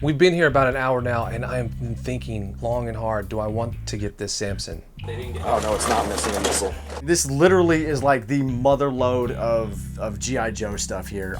We've been here about an hour now, and I've been thinking long and hard, do I want to get this Samson? Oh no, it's not missing a missile. This literally is like the mother lode of G.I. Joe stuff here.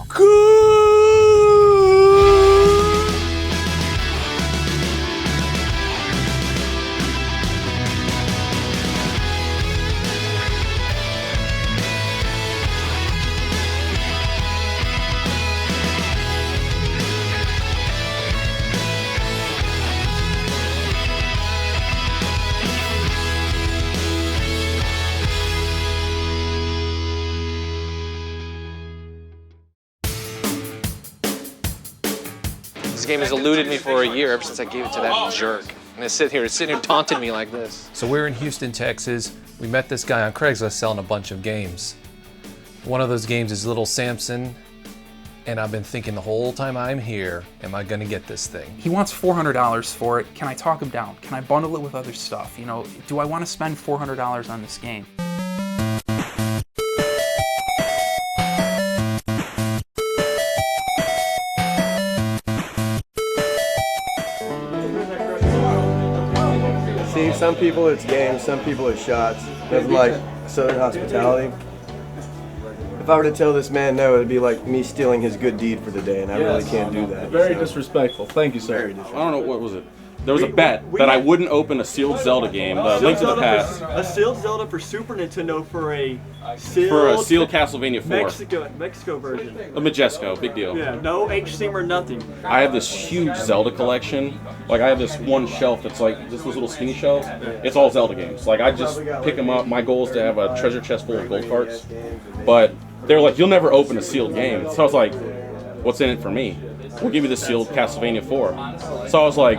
This game has eluded me for a year ever since I gave it to that jerk. And it's sitting here taunting me like this. So we're in Houston, Texas. We met this guy on Craigslist selling a bunch of games. One of those games is Little Samson. And I've been thinking the whole time I'm here, am I gonna get this thing? He wants $400 for it. Can I talk him down? Can I bundle it with other stuff? You know, do I want to spend $400 on this game? See, some people it's games, some people it's shots. Nothing like Southern hospitality. If I were to tell this man no, it'd be like me stealing his good deed for the day, and I really can't do that. Very disrespectful. Thank you, sir. Very I disrespectful. don't know, what was it? There was a bet that I wouldn't open a sealed Zelda game, Link to the Past, A sealed Zelda for Super Nintendo for a sealed Castlevania 4. Mexico version. A Majesco, big deal. Yeah, no H-Seam or nothing. I have this huge Zelda collection. Like, I have this one shelf that's like, this little skinny shelf. It's all Zelda games. Like, I just pick them up. My goal is to have a treasure chest full of gold carts. But they're like, you'll never open a sealed game. So I was like, what's in it for me? We'll give you the sealed Castlevania 4. So I was like,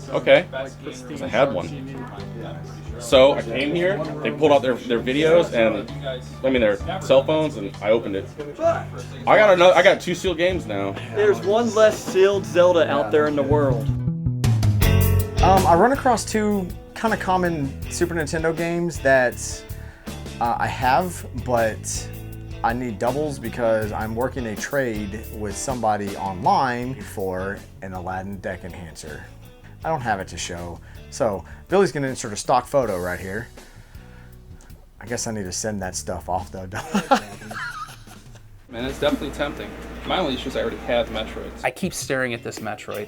okay, 'cause I had one. So I came here, they pulled out their videos and, I mean, their cell phones, and I opened it. I got 2 sealed games now. There's one less sealed Zelda out there in the world. I run across 2 kind of common Super Nintendo games that I have, but I need doubles because I'm working a trade with somebody online for an Aladdin deck enhancer. I don't have it to show. So Billy's gonna insert a stock photo right here. I guess I need to send that stuff off though. Man, it's definitely tempting. My only issue is I already have Metroid. I keep staring at this Metroid.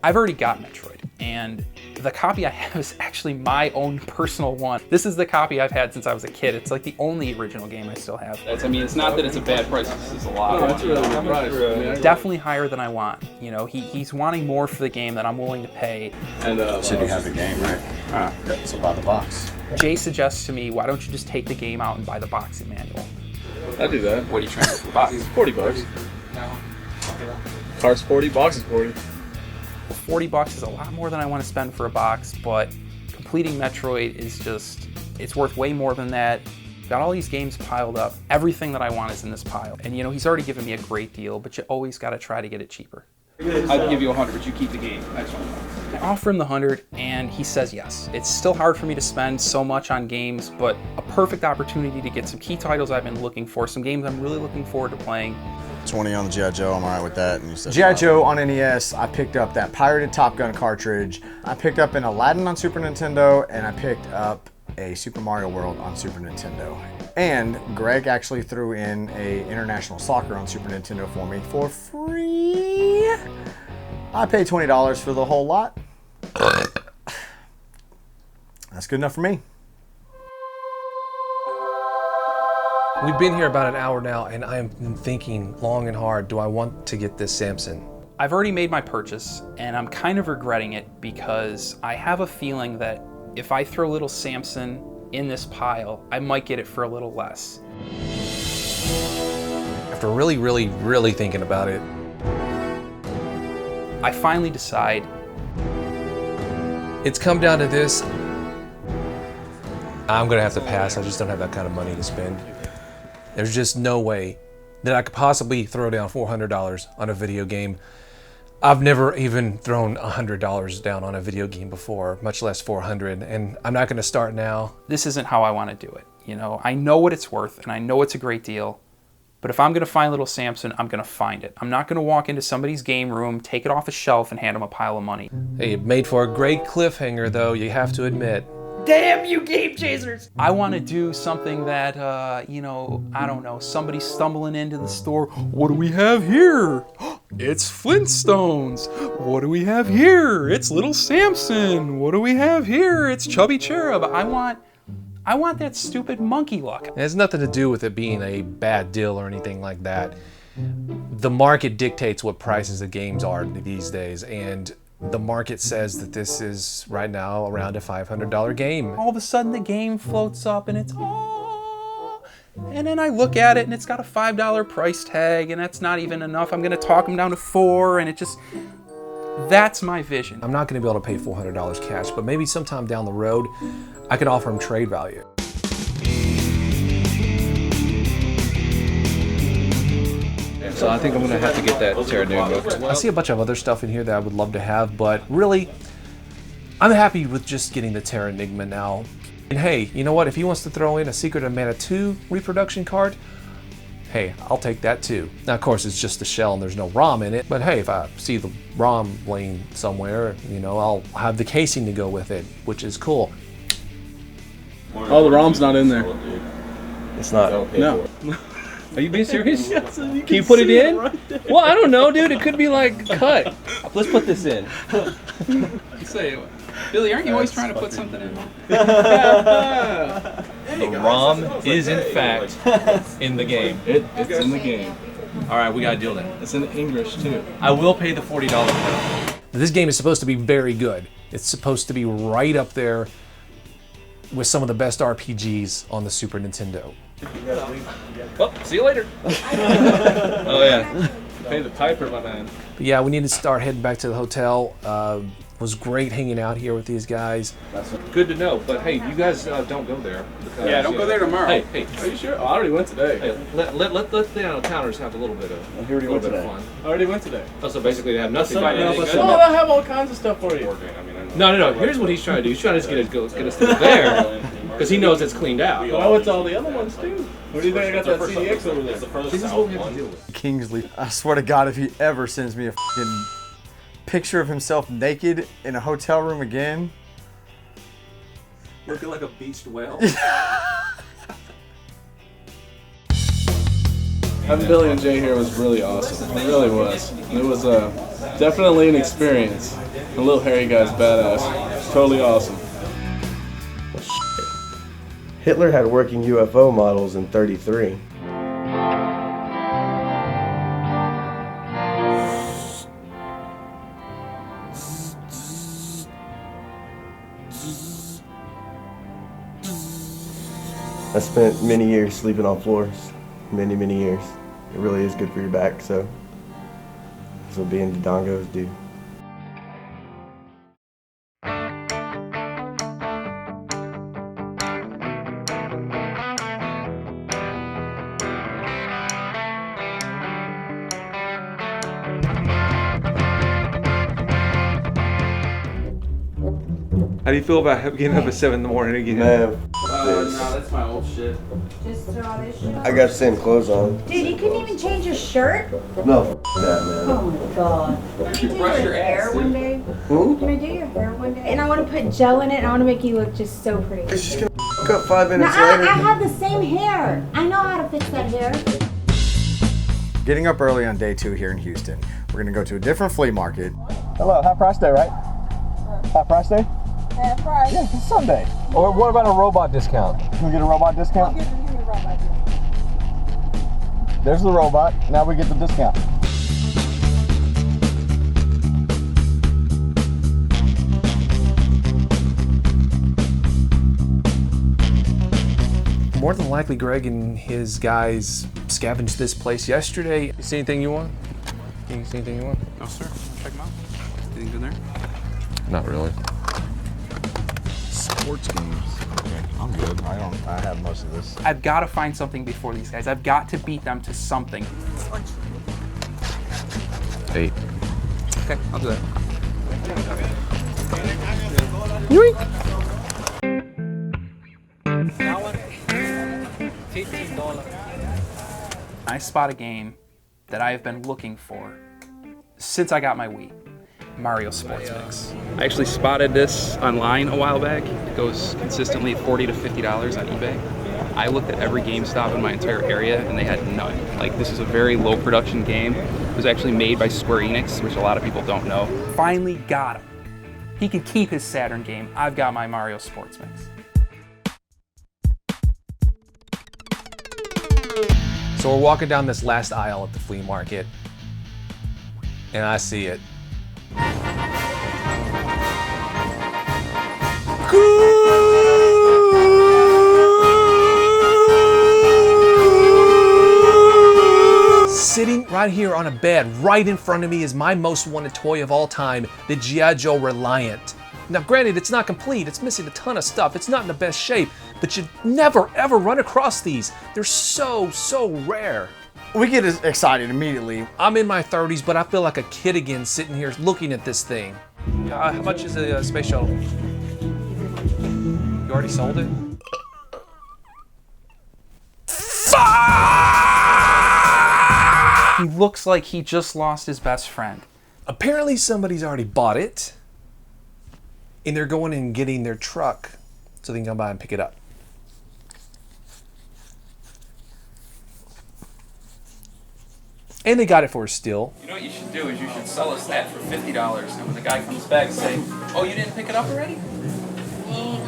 I've already got Metroid, and the copy I have is actually my own personal one. This is the copy I've had since I was a kid. It's like the only original game I still have. I mean, it's not that it's a bad price. This is a lot. That's really good price. Definitely higher than I want. You know, he's wanting more for the game than I'm willing to pay. And Should you have the game, right? So buy the box. Jay suggests to me, why don't you just take the game out and buy the boxing manual? I do that. What are you trying to do for the box? $40. Car's 40, box is 40. $40 is a lot more than I want to spend for a box, but completing Metroid is just, it's worth way more than that. Got all these games piled up. Everything that I want is in this pile. And you know, he's already given me a great deal, but you always got to try to get it cheaper. I'd give you 100, but you keep the game. Next one. I offer him the 100 and he says yes. It's still hard for me to spend so much on games, but a perfect opportunity to get some key titles I've been looking for, some games I'm really looking forward to playing. 20 on the G.I. Joe, I'm alright with that. And you said G.I. Joe on NES, I picked up that pirated Top Gun cartridge. I picked up an Aladdin on Super Nintendo, and I picked up a Super Mario World on Super Nintendo. And Greg actually threw in a International Soccer on Super Nintendo for me for free. I paid $20 for the whole lot. That's good enough for me. We've been here about an hour now, and I've been thinking long and hard, do I want to get this Samson? I've already made my purchase, and I'm kind of regretting it because I have a feeling that if I throw Little Samson in this pile, I might get it for a little less. After really thinking about it, I finally decide. it's come down to this. I'm gonna have to pass. I just don't have that kind of money to spend. There's just no way that I could possibly throw down $400 on a video game. I've never even thrown $100 down on a video game before, much less 400, and I'm not gonna start now. This isn't how I want to do it. You know, I know what it's worth and I know it's a great deal, But if I'm going to find Little Samson, I'm going to find it. I'm not going to walk into somebody's game room, take it off a shelf, and hand them a pile of money. Hey, it made for a great cliffhanger, though, you have to admit. Damn you, game chasers! I want to do something that, you know, I don't know, somebody stumbling into the store. What do we have here? It's Flintstones. What do we have here? It's Little Samson. What do we have here? It's Chubby Cherub. I want that stupid monkey luck. It has nothing to do with it being a bad deal or anything like that. The market dictates what prices of games are these days, and the market says that this is right now around a $500 game. All of a sudden the game floats up and it's, oh, and then I look at it and it's got a $5 price tag, and that's not even enough. I'm gonna talk them down to $4, and it just, that's my vision. I'm not gonna be able to pay $400 cash, but maybe sometime down the road, I could offer him trade value. So I think I'm gonna have to get that terranigma. I see a bunch of other stuff in here that I would love to have, but really, I'm happy with just getting the terranigma now. And hey, you know what? If he wants to throw in a Secret of Mana 2 reproduction card, hey, I'll take that too. Now, of course, it's just a shell and there's no ROM in it, but hey, if I see the ROM laying somewhere, you know, I'll have the casing to go with it, which is cool. Oh, the ROM's not in there. It's not. No. Are you being serious? Can you put it in? Well, I don't know, dude. It could be like cut. Let's put this in. Say, Billy, aren't you always trying to put something in? The ROM is in fact in the game. It's in the game. All right, we got a deal then. It's in English too. I will pay the $40 bill. This game is supposed to be very good. It's supposed to be right up there with some of the best RPGs on the Super Nintendo. Well, see you later. Oh yeah. Pay the piper, my man. But yeah, we need to start heading back to the hotel. It was great hanging out here with these guys. Good to know, but hey, you guys don't go there. Because, Yeah, don't go there tomorrow. Hey, Are you sure? Oh, I already went today. hey, let the out-of-towners have a little bit of fun. I already went today. Oh, so basically they have nothing. Oh, I have all kinds of stuff for you. No. Here's what he's trying to do. He's trying to just get us to there because he knows it's cleaned out. But I went to all the other ones too. What do you think I got that CDX over there? This is what we have to deal with. Kingsley, I swear to God, if he ever sends me a fucking picture of himself naked in a hotel room again. Looking like a beached whale. Having Billy and Jay here was really awesome. It really was. It was definitely an experience. The little hairy guy's badass. Totally awesome. Hitler had working UFO models in '33. I spent many years sleeping on floors. Many years. It really is good for your back, so that's what being Dodongos do. How do you feel about getting up at 7 in the morning again? Man, No, that's my old shit. Just throw this shit on. I got the same clothes on. Dude, you couldn't even change your shirt? No, f that, man. Oh my god. Can I do brush your your hair ass, one day? Hmm? Can I do your hair one day? And I want to put gel in it and I want to make you look just so pretty. It's just gonna f up 5 No, minutes I later. have the same hair. I know how to fix that hair. Getting up early on day 2 here in Houston. We're gonna go to a different flea market. Hello, half price day, right? Half price day? Half price. Yeah, it's Sunday. Or what about a robot discount? Can we get a robot discount? Give me a robot. There's the robot. Now we get the discount. More than likely, Greg and his guys scavenged this place yesterday. You see anything you want? You see anything you want? No, sir. Check them out. Anything good there? Not really. Sports games. I'm good. I have most of this. I've got to find something before these guys. I've got to beat them to something. 8. Okay, I'll do that. I spot a game that I have been looking for since I got my Wii. Mario Sports Mix. I actually spotted this online a while back. It goes consistently $40 to $50 on eBay. I looked at every GameStop in my entire area and they had none. Like, this is a very low production game. It was actually made by Square Enix, which a lot of people don't know. Finally got him. He can keep his Saturn game. I've got my Mario Sports Mix. So we're walking down this last aisle at the flea market, and I see it. Sitting right here on a bed, right in front of me, is my most wanted toy of all time, the G.I. Joe Reliant. Now granted, it's not complete, it's missing a ton of stuff, it's not in the best shape, but you never ever run across these. They're so rare. We get excited immediately. I'm in my 30s, but I feel like a kid again sitting here looking at this thing. How much is a space shuttle? You already sold it? He looks like he just lost his best friend. Apparently somebody's already bought it, and they're going and getting their truck so they can come by and pick it up. And they got it for a steal. You know what you should do is you should sell us that for $50, and when the guy comes back, say, "Oh, you didn't pick it up already?"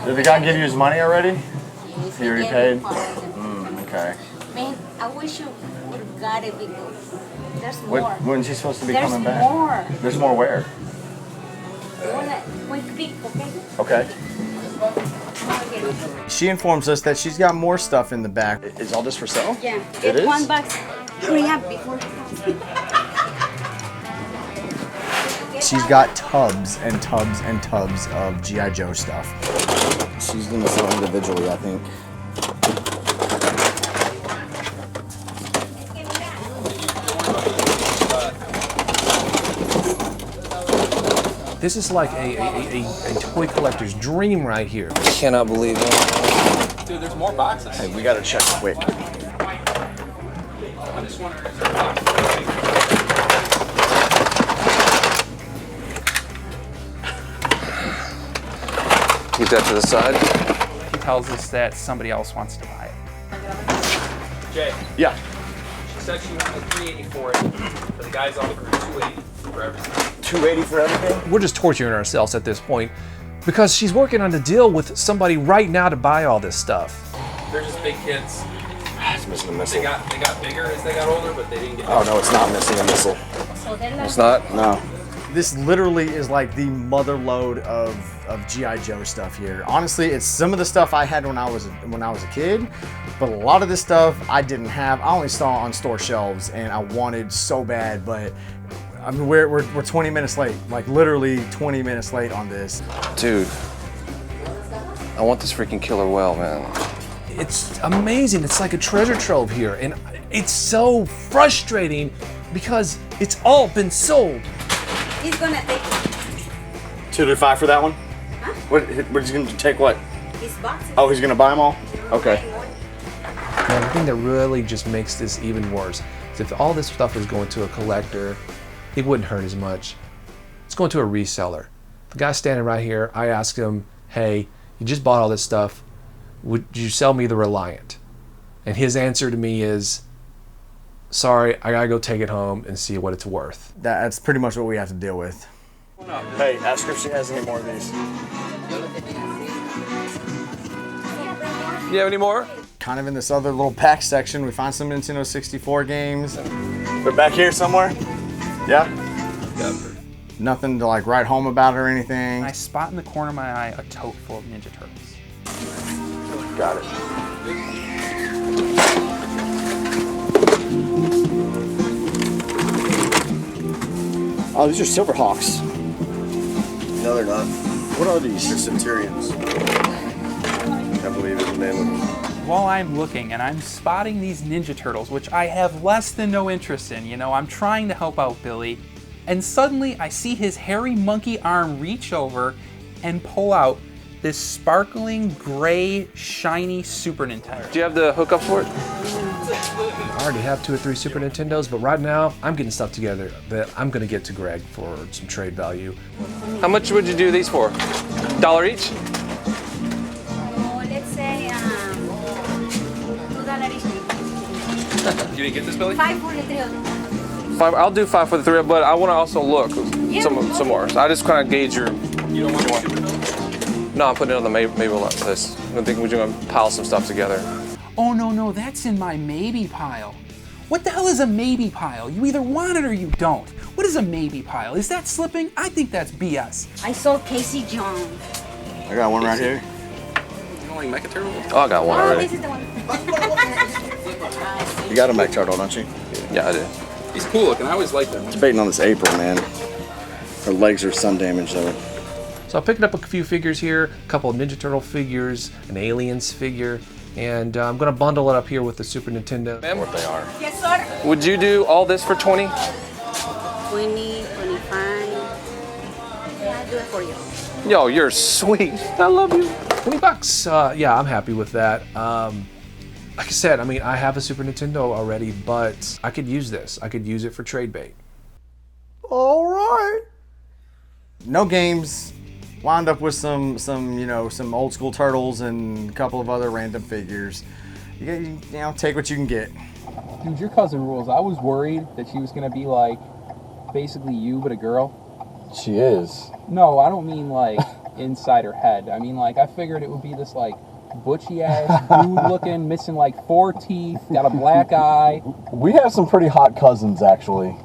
Did the guy give you his money already? He already paid? Okay. Man, I wish you would have got it because there's more. When's he supposed to be There's coming back? more. There's more where? You wanna quick peek, okay? Okay. She informs us that she's got more stuff in the back. Is all this for sale? Yeah. It is? $1. Hurry up before. She's got tubs and tubs and tubs of G.I. Joe stuff. She's gonna sell individually, I think. This is like a toy collector's dream right here. I cannot believe it. Dude, there's more boxes. Hey, we gotta check quick. I'm just wondering, is there a box? Keep that to the side. He tells us that somebody else wants to buy it. Jay. Yeah. She said she wanted $380 for it, but the guy's offering $280 for everything. $280 for everything? We're just torturing ourselves at this point because she's working on a deal with somebody right now to buy all this stuff. They're just big kids. It's missing a missile. They got bigger as they got older, but they didn't get bigger. Oh no, it's not missing a missile. It's not? No. This literally is like the mother lode of G.I. Joe stuff here. Honestly, it's some of the stuff I had when I was a kid, but a lot of this stuff I didn't have. I only saw on store shelves, and I wanted so bad, but I mean we're 20 minutes late, like literally 20 minutes late on this. Dude, I want this freaking killer whale, man. It's amazing. It's like a treasure trove here, and it's so frustrating because it's all been sold. He's gonna take $2 to $5 for that one? Huh? What he's gonna take what? his boxes. Oh, he's gonna buy them all? Okay. And the thing that really just makes this even worse is if all this stuff was going to a collector, it wouldn't hurt as much. It's going to a reseller. The guy standing right here, I asked him, hey, you just bought all this stuff. Would you sell me the Reliant? And his answer to me is, sorry, I gotta go take it home and see what it's worth. That's pretty much what we have to deal with. Hey, ask her if she has any more of these. You have any more? Kind of in this other little pack section, we find some Nintendo 64 games. They're back here somewhere? Yeah? Nothing to like write home about or anything. I spot in the corner of my eye a tote full of Ninja Turtles. Got it. Oh, these are Silverhawks. No, they're not. What are these? They're Centurions. I believe is the name of them. While I'm looking and I'm spotting these Ninja Turtles, which I have less than no interest in, you know, I'm trying to help out Billy, and suddenly I see his hairy monkey arm reach over and pull out this sparkling, gray, shiny Super Nintendo. Do you have the hookup for it? I already have 2 or 3 Super Nintendos, but right now I'm getting stuff together that I'm gonna get to Greg for some trade value. How much would you do these for? $1 each? Oh, let's say $2 each. You didn't get this, Billy? 5 for the 3 of them. 5. I'll do 5 for the 3, but I want to also look some more. So I just kind of gauge your. You don't want the Super Nintendo? No, I'm putting it on the maybe list. I think we're gonna pile some stuff together. Oh no, that's in my maybe pile. What the hell is a maybe pile? You either want it or you don't. What is a maybe pile? Is that slipping? I think that's BS. I saw Casey Jones. I got one right here. You don't like Mecha Turtle? Oh, I got one Oh, already. this is the one. You got a Mech Turtle, don't you? Yeah, I did. He's cool looking. I always liked him. Debating on this April, man. Her legs are sun damaged though. So I picked up a few figures here, a couple of Ninja Turtle figures, an Aliens figure, and I'm gonna bundle it up here with the Super Nintendo. What they are. Yes, sir. Would you do all this for 20? 20, 25. Yeah, I'll do it for you. Yo, you're sweet. I love you. $20. Yeah, I'm happy with that. Like I said, I mean, I have a Super Nintendo already, but I could use this. I could use it for trade bait. All right. No games. Wound up with some old school turtles and a couple of other random figures. You know, take what you can get. Dude, your cousin rules. I was worried that she was gonna be like, basically you, but a girl. She is. No, I don't mean like inside her head. I mean like, I figured it would be this like butchy ass dude looking, missing like 4 teeth, got a black eye. We have some pretty hot cousins, actually.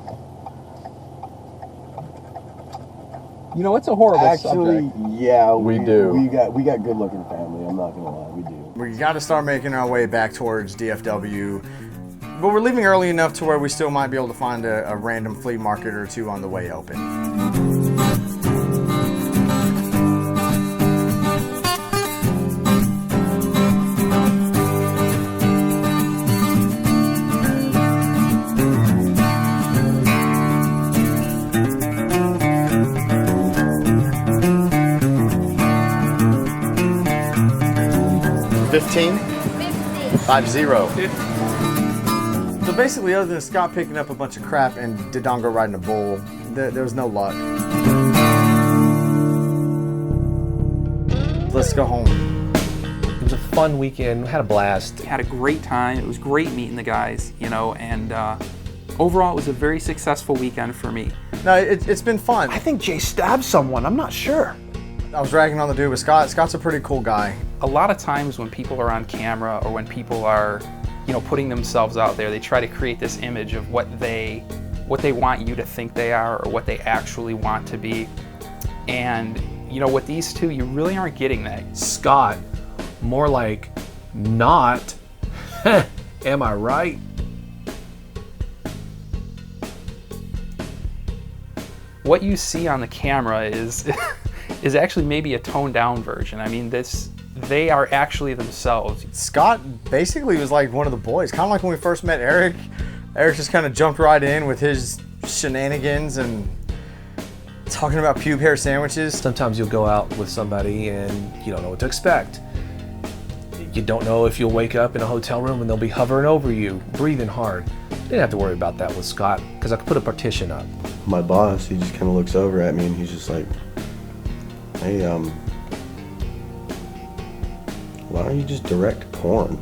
You know, it's a horrible subject. Yeah, we do. We got good looking family. I'm not gonna lie, we do. We got to start making our way back towards DFW, but we're leaving early enough to where we still might be able to find a random flea market or two on the way open. $15? 50. So basically, other than Scott picking up a bunch of crap and Dodongo riding a bull, there was no luck. Let's go home. It was a fun weekend. We had a blast. Had a great time. It was great meeting the guys, you know, and overall it was a very successful weekend for me. No, it's been fun. I think Jay stabbed someone. I'm not sure. I was ragging on the dude with Scott. Scott's a pretty cool guy. A lot of times when people are on camera or when people are, you know, putting themselves out there, they try to create this image of what they want you to think they are or what they actually want to be. And, you know, with these two, you really aren't getting that. Scott, more like not. Am I right? What you see on the camera is is actually maybe a toned down version. I mean, they are actually themselves. Scott basically was like one of the boys, kind of like when we first met Eric. Eric just kind of jumped right in with his shenanigans and talking about pube hair sandwiches. Sometimes you'll go out with somebody and you don't know what to expect. You don't know if you'll wake up in a hotel room and they'll be hovering over you, breathing hard. Didn't have to worry about that with Scott because I could put a partition up. My boss, he just kind of looks over at me and he's just like, hey, why don't you just direct porn?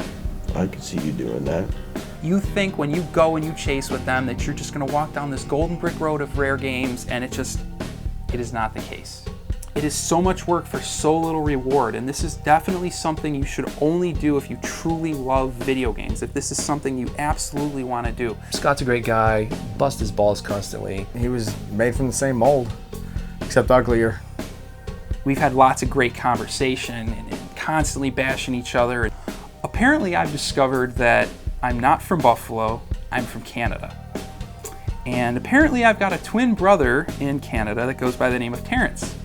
I could see you doing that. You think when you go and you chase with them that you're just gonna walk down this golden brick road of rare games, and it is not the case. It is so much work for so little reward, and this is definitely something you should only do if you truly love video games, if this is something you absolutely want to do. Scott's a great guy, bust his balls constantly. He was made from the same mold, except uglier. We've had lots of great conversation and constantly bashing each other. Apparently I've discovered that I'm not from Buffalo, I'm from Canada. And apparently I've got a twin brother in Canada that goes by the name of Terrence.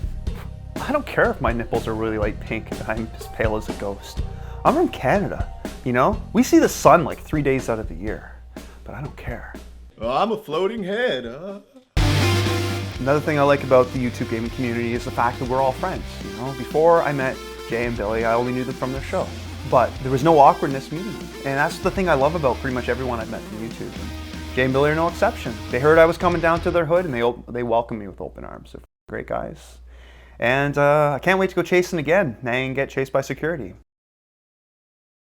I don't care if my nipples are really light pink and I'm as pale as a ghost. I'm from Canada, you know? We see the sun like 3 days out of the year, but I don't care. Well, I'm a floating head, Another thing I like about the YouTube gaming community is the fact that we're all friends, you know? Before I met Jay and Billy, I only knew them from their show. but there was no awkwardness meeting me. And that's the thing I love about pretty much everyone I've met from YouTube. And Jay and Billy are no exception. They heard I was coming down to their hood, and they welcomed me with open arms. They're great guys. And I can't wait to go chasing again and get chased by security.